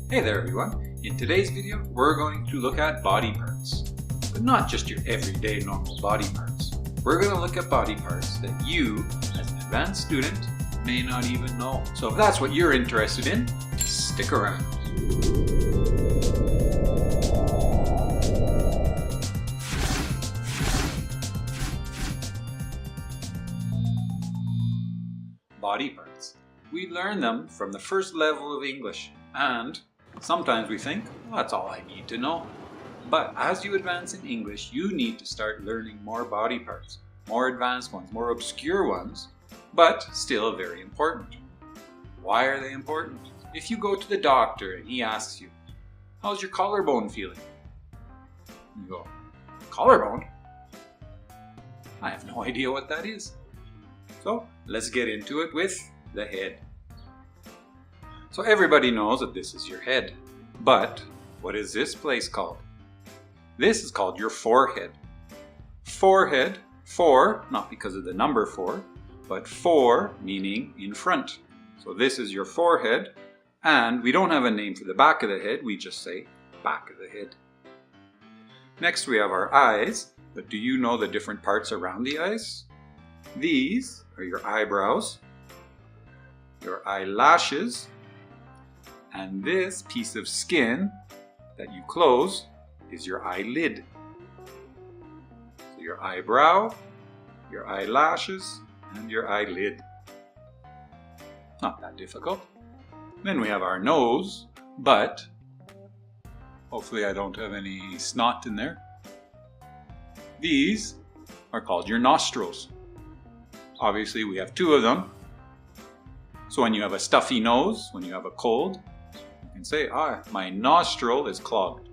Hey there everyone, in today's video we're going to look at body parts. But not just your everyday normal body parts. We're going to look at body parts that you, as an advanced student, may not even know. So if that's what you're interested in, stick around. Body parts. We learn them from the first level of English, and sometimes we think, well, that's all I need to know. But as you advance in English, you need to start learning more body parts, more advanced ones, more obscure ones, but still very important. Why are they important? If you go to the doctor and he asks you, how's your collarbone feeling? You go, collarbone? I have no idea what that is. So let's get into it with the head. So everybody knows that this is your head, but what is this place called? This is called your forehead. Forehead, four, not because of the number 4, but for meaning in front. So this is your forehead, and we don't have a name for the back of the head, we just say back of the head. Next we have our eyes, but do you know the different parts around the eyes? These are your eyebrows, your eyelashes, and this piece of skin that you close is your eyelid. So your eyebrow, your eyelashes, and your eyelid. Not that difficult. Then we have our nose, but hopefully I don't have any snot in there. These are called your nostrils. Obviously we have 2 of them. So when you have a stuffy nose, when you have a cold, you can say, my nostril is clogged,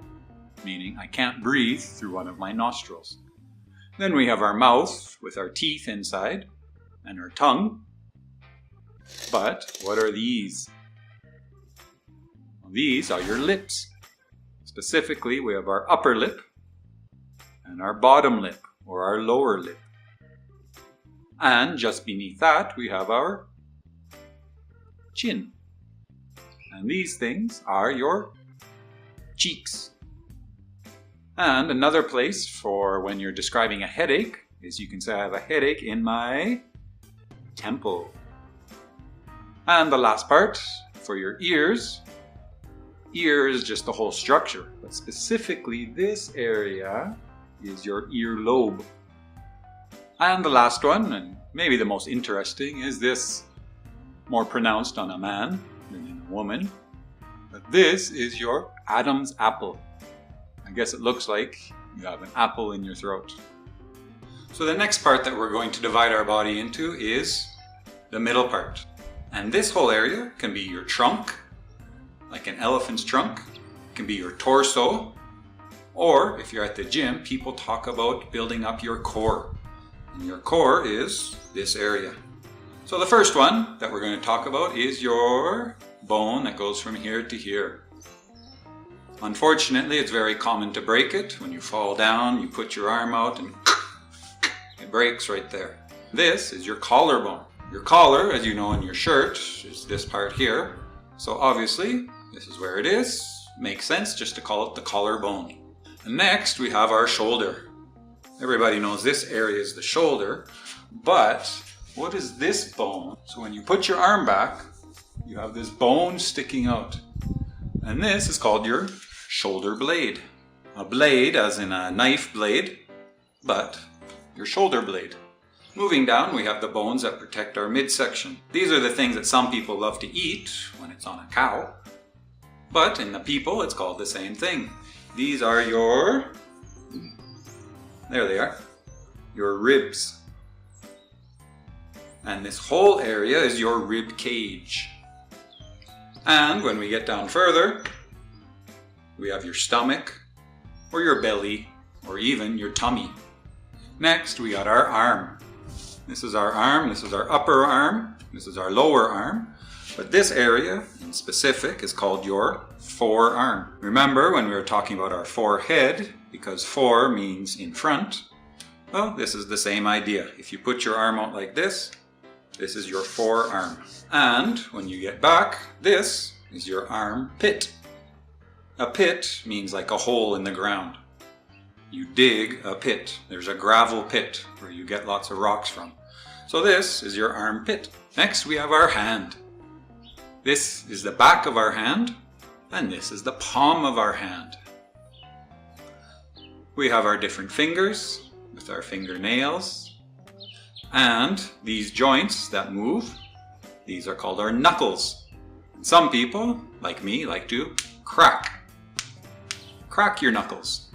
meaning I can't breathe through one of my nostrils. Then we have our mouth with our teeth inside and our tongue. But what are these? Well, these are your lips. Specifically, we have our upper lip and our bottom lip or our lower lip. And just beneath that, we have our chin. And these things are your cheeks. And another place for when you're describing a headache is you can say, I have a headache in my temple. And the last part for your ears. Ear is just the whole structure, but specifically this area is your earlobe. And the last one, and maybe the most interesting, is this more pronounced on a man than in a woman. But this is your Adam's apple. I guess it looks like you have an apple in your throat. So the next part that we're going to divide our body into is the middle part. And this whole area can be your trunk, like an elephant's trunk. It can be your torso. Or if you're at the gym, people talk about building up your core. And your core is this area. So the first one that we're going to talk about is your bone that goes from here to here. Unfortunately, it's very common to break it. When you fall down, you put your arm out and it breaks right there. This is your collarbone. Your collar, as you know in your shirt, is this part here. So obviously, this is where it is. Makes sense just to call it the collarbone. And next, we have our shoulder. Everybody knows this area is the shoulder, but what is this bone? So when you put your arm back, you have this bone sticking out. And this is called your shoulder blade. A blade as in a knife blade, but your shoulder blade. Moving down, we have the bones that protect our midsection. These are the things that some people love to eat when it's on a cow. But in the people, it's called the same thing. These are your, there they are, your ribs. And this whole area is your rib cage. And when we get down further, we have your stomach, or your belly, or even your tummy. Next, we got our arm. This is our arm, this is our upper arm, this is our lower arm. But this area in specific is called your forearm. Remember when we were talking about our forehead, because fore means in front, well, this is the same idea. If you put your arm out like this is your forearm. And when you get back, this is your armpit. A pit means like a hole in the ground. You dig a pit. There's a gravel pit where you get lots of rocks from. So this is your armpit. Next we have our hand. This is the back of our hand, and this is the palm of our hand. We have our different fingers with our fingernails, and these joints that move, these are called our knuckles. Some people, like me, like to crack your knuckles.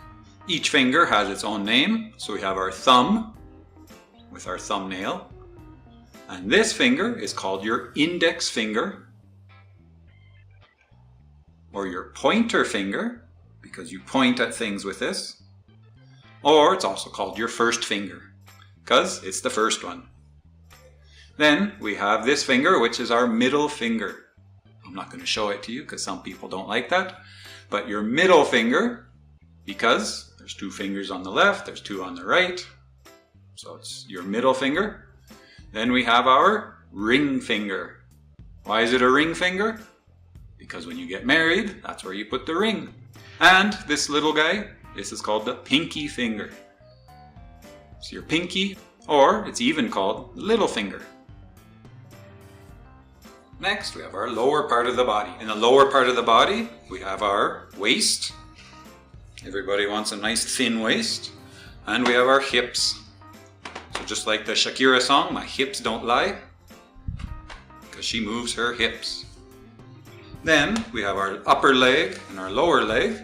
Each finger has its own name, so we have our thumb with our thumbnail, and this finger is called your index finger, or your pointer finger, because you point at things with this, or it's also called your first finger, because it's the first one. Then we have this finger, which is our middle finger. I'm not going to show it to you because some people don't like that, but your middle finger, because there's two fingers on the left, there's two on the right, so it's your middle finger. Then we have our ring finger. Why is it a ring finger? Because when you get married, that's where you put the ring. And this little guy, this is called the pinky finger. It's your pinky, or it's even called little finger. Next, we have our lower part of the body. In the lower part of the body, we have our waist. Everybody wants a nice thin waist. And we have our hips. So just like the Shakira song, my hips don't lie, because she moves her hips. Then we have our upper leg and our lower leg.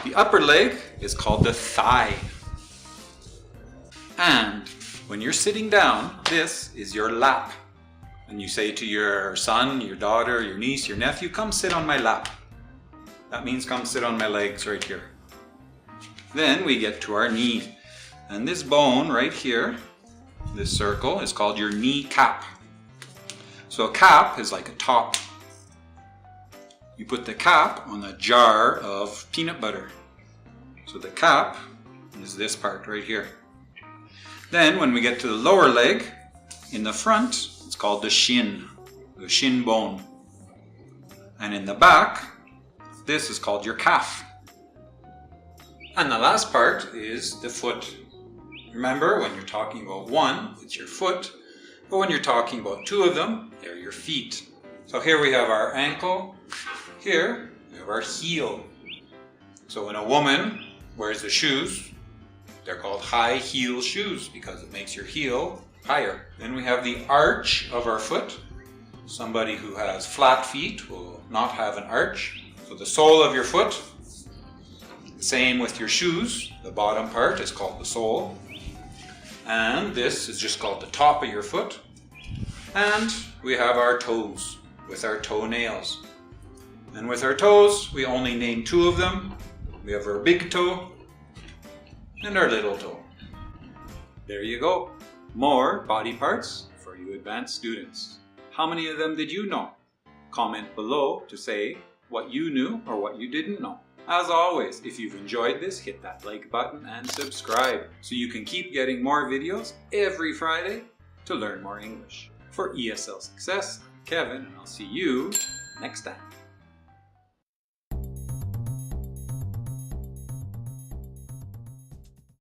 The upper leg is called the thigh. And when you're sitting down, this is your lap. And you say to your son, your daughter, your niece, your nephew, come sit on my lap. That means come sit on my legs right here. Then we get to our knee. And this bone right here, this circle, is called your knee cap. So a cap is like a top. You put the cap on a jar of peanut butter. So the cap is this part right here. Then when we get to the lower leg, in the front, it's called the shin bone. And in the back, this is called your calf. And the last part is the foot. Remember, when you're talking about one, it's your foot. But when you're talking about two of them, they're your feet. So here we have our ankle. Here we have our heel. So when a woman wears the shoes, they're called high heel shoes because it makes your heel higher. Then we have the arch of our foot. Somebody who has flat feet will not have an arch. So the sole of your foot, same with your shoes. The bottom part is called the sole. And this is just called the top of your foot. And we have our toes with our toenails. And with our toes, we only name two of them. We have our big toe and our little toe. There you go. More body parts for you advanced students. How many of them did you know? Comment below to say what you knew or what you didn't know. As always, if you've enjoyed this, hit that like button and subscribe so you can keep getting more videos every Friday to learn more English. For ESL Success, I'm Kevin, and I'll see you next time.